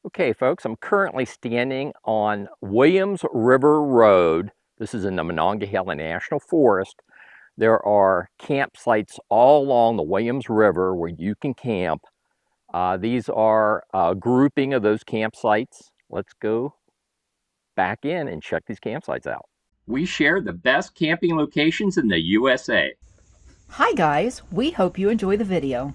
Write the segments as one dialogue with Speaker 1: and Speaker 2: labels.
Speaker 1: Okay, folks, I'm currently standing on Williams River Road. This is in the Monongahela National Forest. There are campsites all along the Williams River where you can camp. These are a grouping of those campsites. Let's go back in and check these campsites out. We share the best camping locations in the USA.
Speaker 2: Hi guys, we hope you enjoy the video.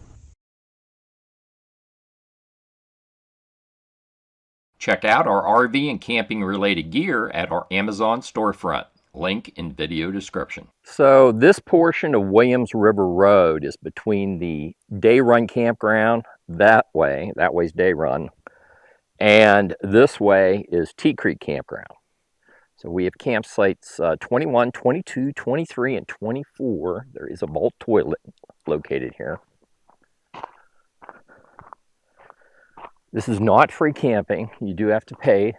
Speaker 1: Check out our RV and camping related gear at our Amazon storefront. Link in video description. So this portion of Williams River Road is between the Day Run campground that way's Day Run, and this way is Tea Creek campground. So we have campsites 21, 22, 23, and 24. There is a vault toilet located here. This is not free camping. You do have to pay.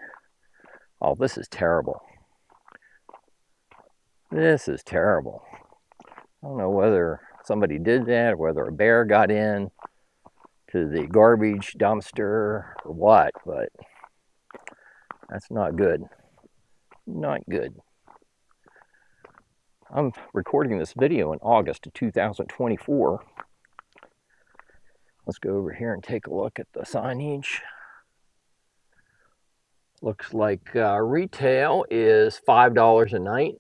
Speaker 1: Oh, this is terrible. This is terrible. I don't know whether somebody did that or whether a bear got in to the garbage dumpster or what, but that's not good. Not good. I'm recording this video in August of 2024. Let's go over here and take a look at the signage. Looks like retail is $5 a night.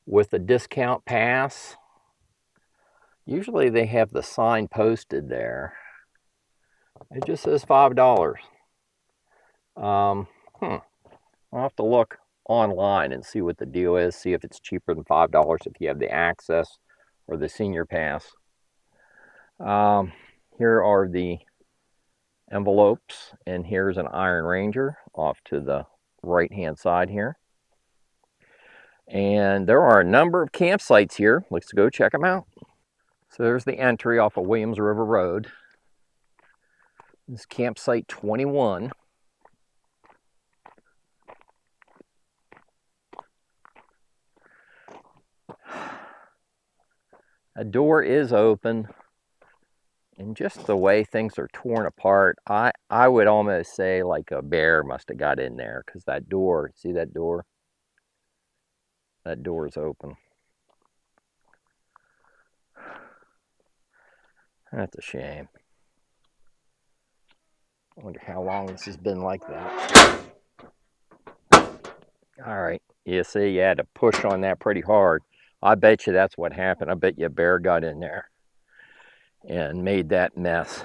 Speaker 1: With a discount pass. Usually they have the sign posted there. It just says $5. I'll have to look online and see what the deal is, see if it's cheaper than $5 if you have the access or the senior pass. Here are the envelopes, and here's an Iron Ranger off to the right hand side here. And there are a number of campsites here. Let's go check them out. So there's the entry off of Williams River Road. This is campsite 21. A door is open, and just the way things are torn apart, I would almost say like a bear must have got in there, because that door, see that door? That door is open. That's a shame. I wonder how long this has been like that. All right, you see, you had to push on that pretty hard. I bet you that's what happened. I bet you a bear got in there and made that mess.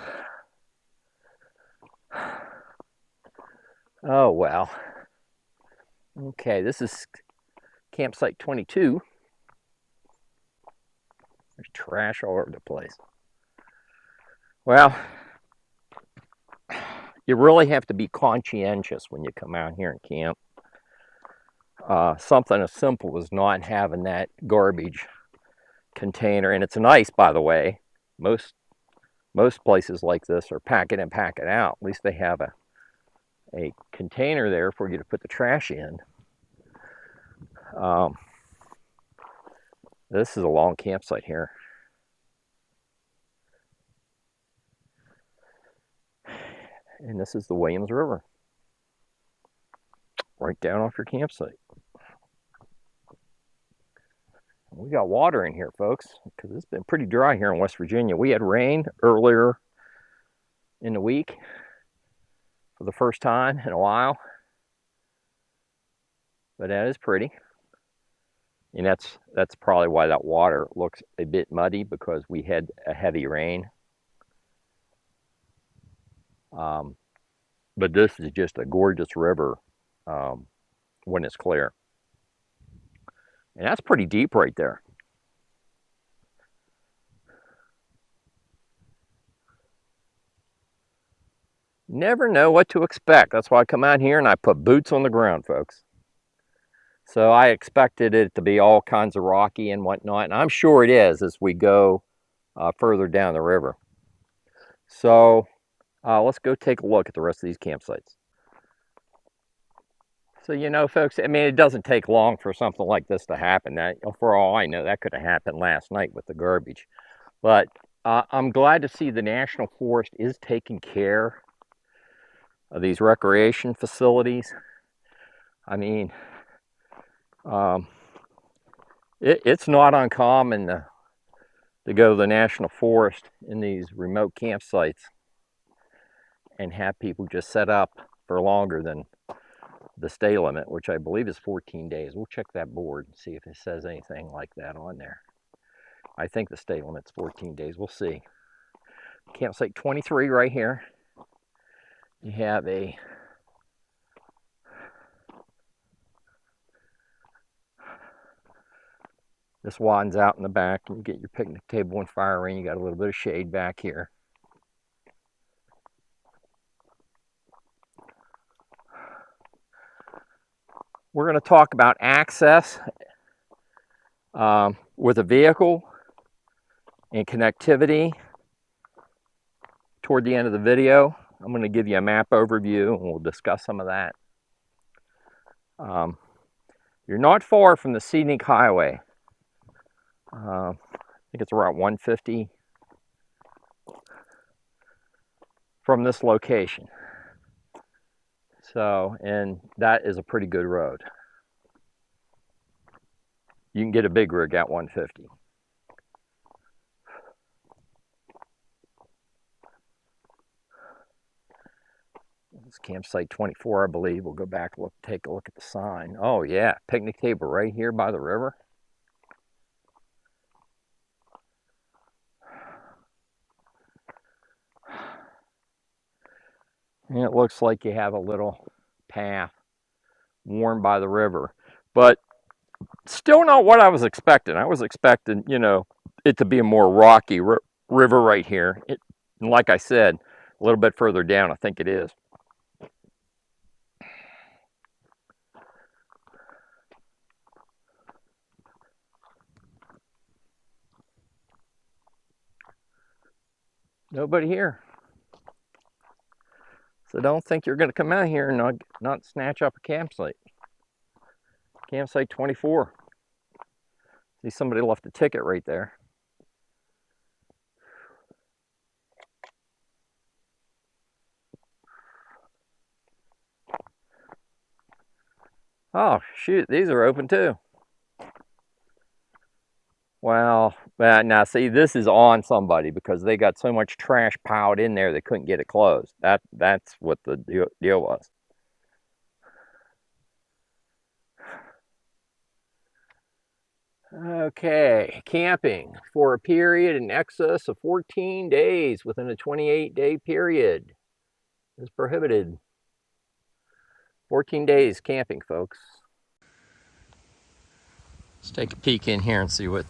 Speaker 1: Oh, well. Okay, this is campsite 22. There's trash all over the place. Well, you really have to be conscientious when you come out here and camp. Something as simple as not having that garbage container, and it's nice, by the way. Most places like this are pack it in, pack it out. At least they have a container there for you to put the trash in. This is a long campsite here. And this is the Williams River. Right down off your campsite. We got water in here, folks, because it's been pretty dry here in West Virginia. We had rain earlier in the week for the first time in a while. But that is pretty. And that's probably why that water looks a bit muddy, because we had a heavy rain. But this is just a gorgeous river when it's clear. And that's pretty deep right there. Never know what to expect. That's why I come out here and I put boots on the ground, folks. So I expected it to be all kinds of rocky and whatnot, and I'm sure it is as we go further down the river. So let's go take a look at the rest of these campsites. So, you know, folks, I mean, it doesn't take long for something like this to happen. That, for all I know, that could have happened last night with the garbage. But I'm glad to see the National Forest is taking care of these recreation facilities. I mean, um, it's not uncommon to go to the National Forest in these remote campsites and have people just set up for longer than the stay limit, which I believe is 14 days. We'll check that board and see if it says anything like that on there. I think the stay limit's 14 days. We'll see. Campsite 23 right here. You have this winds out in the back, and you get your picnic table and fire ring. You got a little bit of shade back here. We're going to talk about access with a vehicle and connectivity toward the end of the video. I'm going to give you a map overview and we'll discuss some of that. You're not far from the scenic highway. I think it's around 150 from this location. So, and that is a pretty good road. You can get a big rig at 150. It's campsite 24, I believe. We'll go back, take a look at the sign. Oh yeah, picnic table right here by the river. And it looks like you have a little path worn by the river, but still not what I was expecting. I was expecting, you know, it to be a more rocky river right here. And like I said, a little bit further down, I think it is. Nobody here. So don't think you're going to come out here and not snatch up a campsite. Campsite 24. See, somebody left a ticket right there. Oh, shoot, these are open too. Well, now see, this is on somebody because they got so much trash piled in there they couldn't get it closed. That's what the deal was. Okay, camping for a period in excess of 14 days within a 28-day period is prohibited. 14 days camping, folks. Let's take a peek in here and see what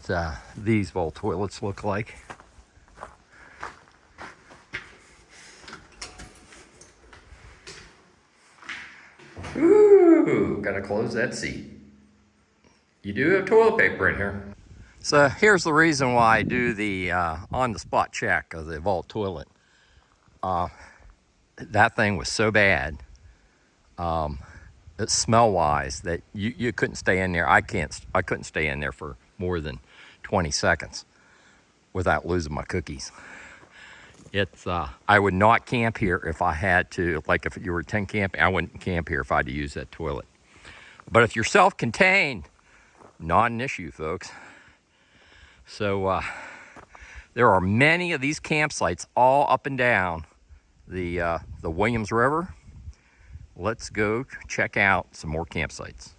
Speaker 1: these Volt toilets look like. Ooh, gotta close that seat. You do have toilet paper in here. So here's the reason why I do the on-the-spot check of the Vault toilet. That thing was so bad, smell-wise, that you couldn't stay in there. I couldn't stay in there for more than 20 seconds without losing my cookies. It's I would not camp here if I had to. Like if you were tent camping, I wouldn't camp here if I had to use that toilet. But if you're self-contained, not an issue, folks. So there are many of these campsites all up and down the Williams River. Let's go check out some more campsites.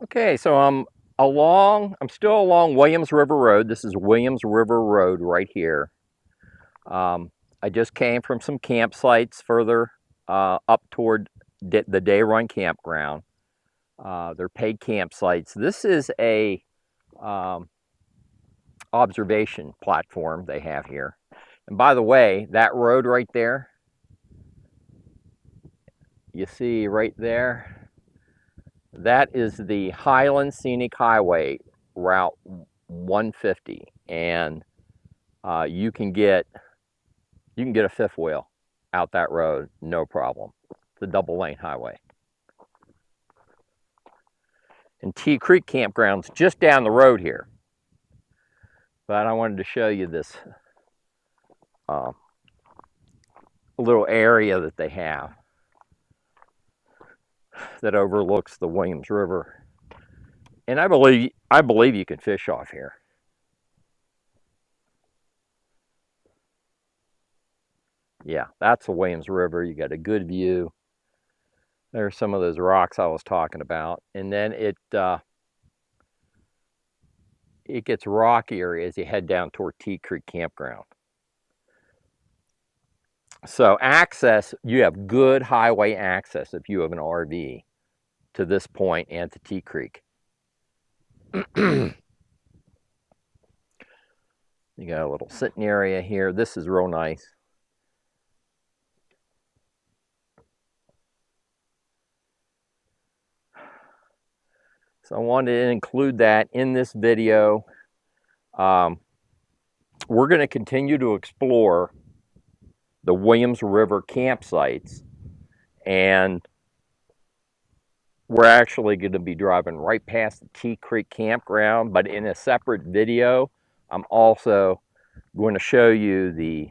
Speaker 1: Okay, so I'm still along Williams River Road. This is Williams River Road right here. I just came from some campsites further up toward the Day Run campground. They're paid campsites. This is a observation platform they have here. And by the way, that road right there, you see right there, that is the Highland Scenic Highway, Route 150, and you can get a fifth wheel out that road, no problem. It's a double lane highway. And T Creek Campground's just down the road here. But I wanted to show you this little area that they have that overlooks the Williams River. And I believe you can fish off here. Yeah, that's the Williams River. You got a good view. There's some of those rocks I was talking about. And then it gets rockier as you head down toward T Creek Campground. So access, you have good highway access if you have an RV to this point and to T Creek. You got a little sitting area here. This is real nice. So I wanted to include that in this video. We're going to continue to explore the Williams River campsites, and we're actually going to be driving right past the T Creek campground, but in a separate video, I'm also going to show you the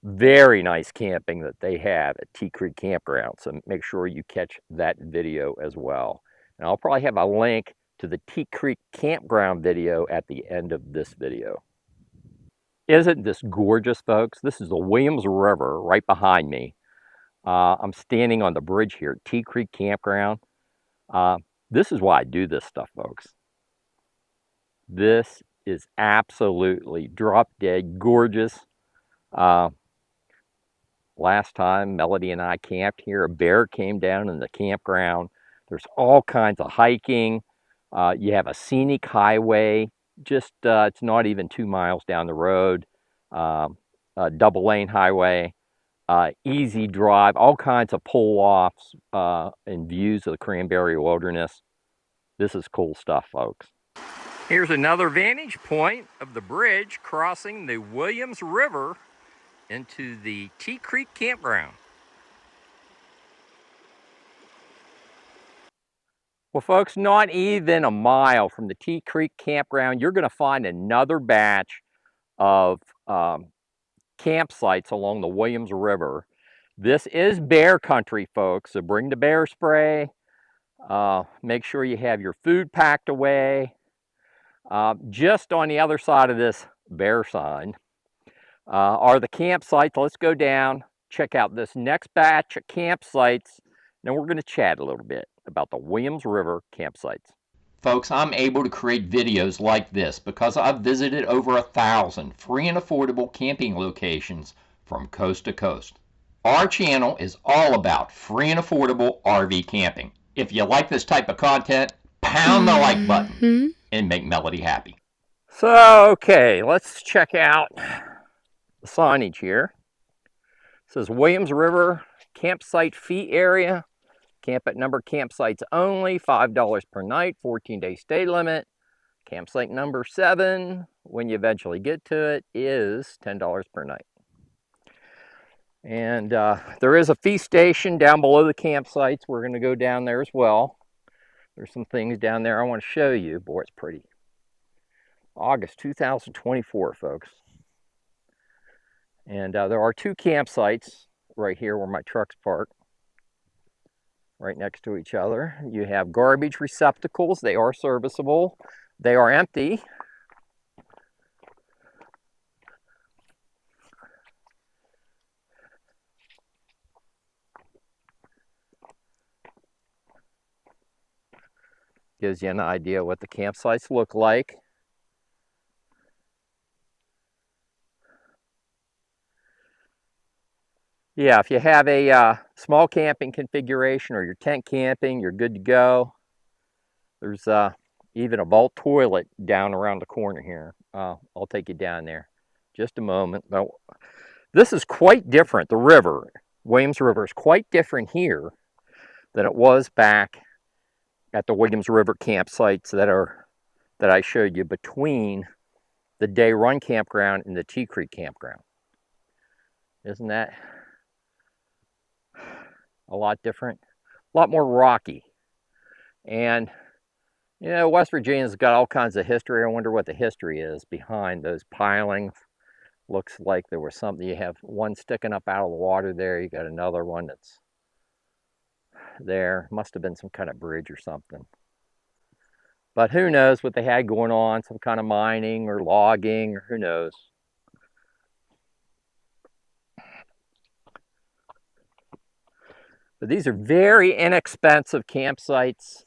Speaker 1: very nice camping that they have at T Creek Campground. So make sure you catch that video as well. And I'll probably have a link to the T Creek Campground video at the end of this video. Isn't this gorgeous, folks? This is the Williams River right behind me. I'm standing on the bridge here at T Creek Campground. This is why I do this stuff, folks. This is absolutely drop dead gorgeous. Last time Melody and I camped here, a bear came down in the campground. There's all kinds of hiking. You have a scenic highway. Just it's not even 2 miles down the road. A double lane highway. Easy drive. All kinds of pull-offs and views of the Cranberry Wilderness. This is cool stuff, folks. Here's another vantage point of the bridge crossing the Williams River into the T Creek Campground. Well, folks, not even a mile from the T Creek Campground, you're going to find another batch of campsites along the Williams River. This is bear country, folks, so bring the bear spray. Make sure you have your food packed away. Just on the other side of this bear sign are the campsites. Let's go down, check out this next batch of campsites. Then we're going to chat a little bit about the Williams River campsites. Folks, I'm able to create videos like this because I've visited over 1,000 free and affordable camping locations from coast to coast. Our channel is all about free and affordable RV camping. If you like this type of content, pound the like button and make Melody happy. So, okay, let's check out the signage here. It says Williams River campsite fee area. Camp at number campsites only, $5 per night, 14-day stay limit. Campsite number 7, when you eventually get to it, is $10 per night. And there is a fee station down below the campsites. We're going to go down there as well. There's some things down there I want to show you. Boy, it's pretty. August 2024, folks. And there are 2 campsites right here where my truck's parked, right next to each other. You have garbage receptacles. They are serviceable. They are empty. Gives you an idea what the campsites look like. Yeah, if you have a small camping configuration or you're tent camping, you're good to go. There's even a vault toilet down around the corner here. I'll take you down there. Just a moment. Now, this is quite different. The river, Williams River, is quite different here than it was back at the Williams River campsites that I showed you between the Day Run campground and the T Creek campground. Isn't that a lot different? A lot more rocky. And you know, West Virginia's got all kinds of history. I wonder what the history is behind those pilings. Looks like there was something. You have one sticking up out of the water there. You got another one that's there. Must have been some kind of bridge or something. But who knows what they had going on, some kind of mining or logging, or who knows. But these are very inexpensive campsites.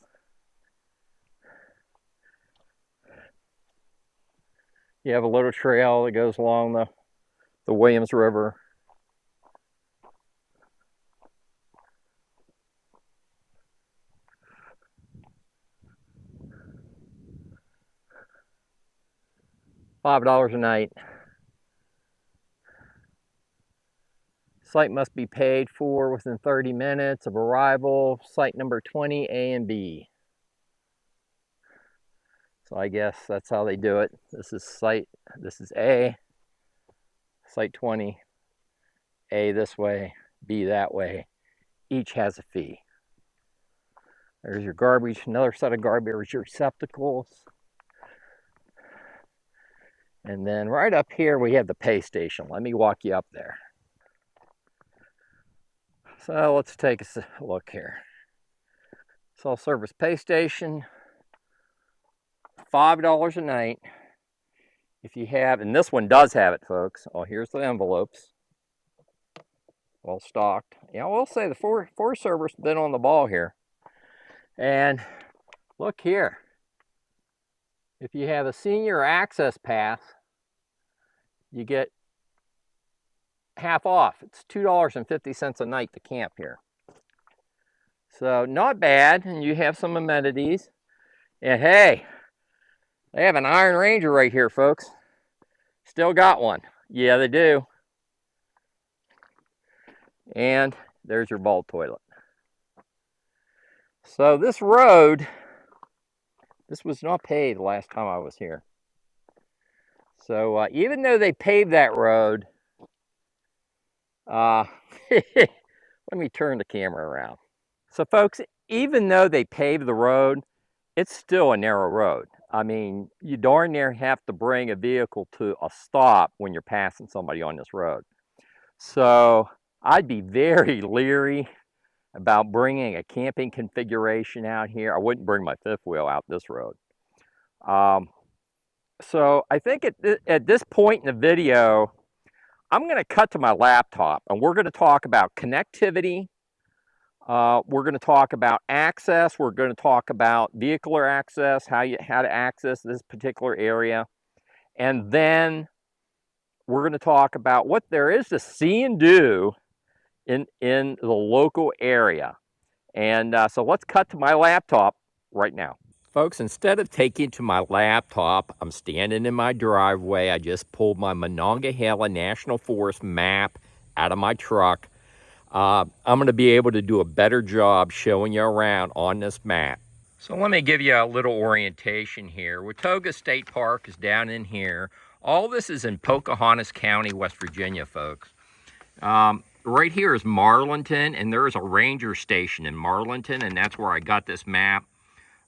Speaker 1: You have a little trail that goes along the Williams River. $5 a night. Site must be paid for within 30 minutes of arrival. Site number 20, A and B. So I guess that's how they do it. This is A, site 20, A this way, B that way. Each has a fee. There's your garbage, another set of garbage receptacles. And then right up here we have the pay station. Let me walk you up there. So let's take a look here. Self-service pay station, $5 a night. If you have, and this one does have it, folks. Oh, here's the envelopes. Well stocked. Yeah, I will say the Forest Service has been on the ball here. And look here. If you have a senior access pass, you get half off. It's $2.50 a night to camp here. So not bad, and you have some amenities. And hey, they have an Iron Ranger right here, folks. Still got one. Yeah, they do. And there's your ball toilet. So this road, this was not paved the last time I was here. So even though they paved that road, let me turn the camera around. So folks, even though they paved the road, it's still a narrow road. I mean, you darn near have to bring a vehicle to a stop when you're passing somebody on this road. So I'd be very leery about bringing a camping configuration out here. I wouldn't bring my fifth wheel out this road. So I think at this point in the video, I'm going to cut to my laptop and we're going to talk about connectivity. We're going to talk about access. We're going to talk about vehicular access, how to access this particular area. And then we're going to talk about what there is to see and do in the local area. And so let's cut to my laptop right now. Folks, instead of taking to my laptop, I'm standing in my driveway. I just pulled my Monongahela National Forest map out of my truck. I'm going to be able to do a better job showing you around on this map. So let me give you a little orientation here. Watauga State Park is down in here. All this is in Pocahontas County, West Virginia, folks. Right here is Marlinton, and there is a ranger station in Marlinton, and that's where I got this map.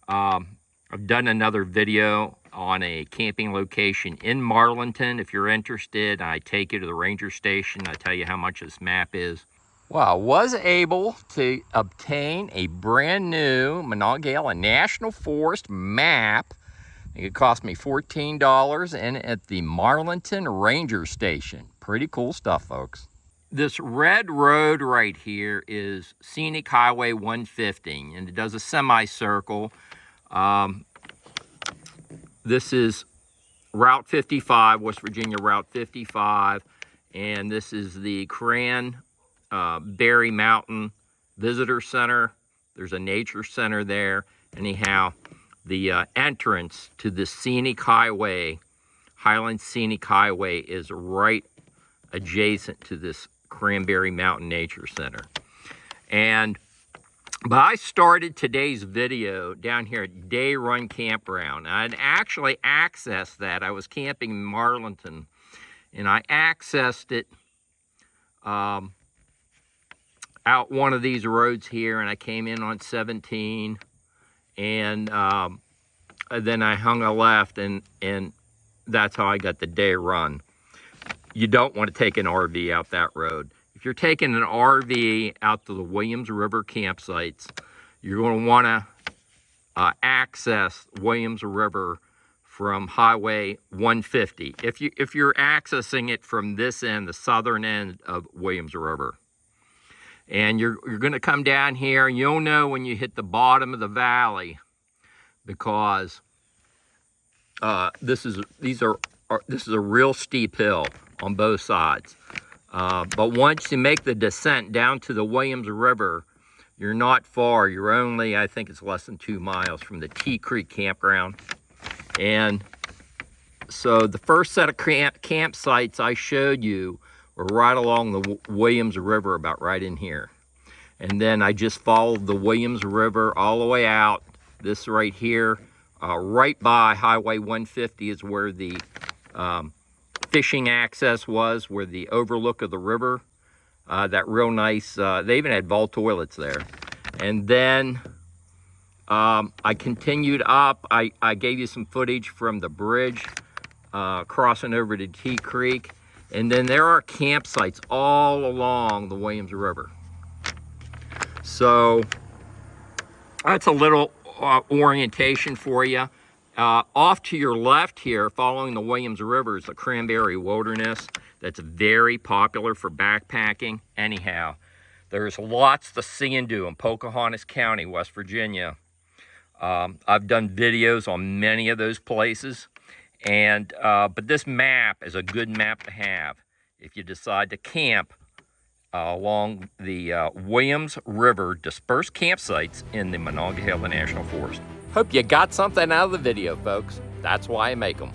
Speaker 1: I've done another video on a camping location in Marlinton. If you're interested, I take you to the ranger station. I tell you how much this map is. Well, I was able to obtain a brand new Monongahela National Forest map. It cost me $14 and at the Marlinton Ranger Station. Pretty cool stuff, folks. This red road right here is Scenic Highway 150, and it does a semicircle. This is Route 55, West Virginia Route 55, and this is the Cranberry Mountain Visitor Center. There's a nature center there. Anyhow, the entrance to the Scenic Highway, Highland Scenic Highway, is right adjacent to this Cranberry Mountain Nature Center. But I started today's video down here at Day Run Campground. I'd actually accessed that. I was camping in Marlinton, and I accessed it out one of these roads here, and I came in on 17, and then I hung a left, and that's how I got the Day Run. you don't want to take an RV out that road. If you're taking an RV out to the Williams River campsites, you're going to want to access Williams River from Highway 150. If you're accessing it from this end, the southern end of Williams River. And you're going to come down here, and you'll know when you hit the bottom of the valley, because this is a real steep hill on both sides. But once you make the descent down to the Williams River, you're not far. You're only, I think it's less than 2 miles from the T Creek campground. And so the first set of campsites I showed you were right along the Williams River, about right in here. And then I just followed the Williams River all the way out. This right here, right by Highway 150 is where the fishing access was, where the overlook of the river, that real nice, they even had vault toilets there. And then I continued up. I gave you some footage from the bridge crossing over to T Creek. And then there are campsites all along the Williams River. So that's a little orientation for you. Off to your left here, following the Williams River, is the Cranberry Wilderness. That's very popular for backpacking. Anyhow, there's lots to see and do in Pocahontas County, West Virginia. I've done videos on many of those places, and but this map is a good map to have if you decide to camp along the Williams River dispersed campsites in the Monongahela National Forest. Hope you got something out of the video, folks. That's why I make them.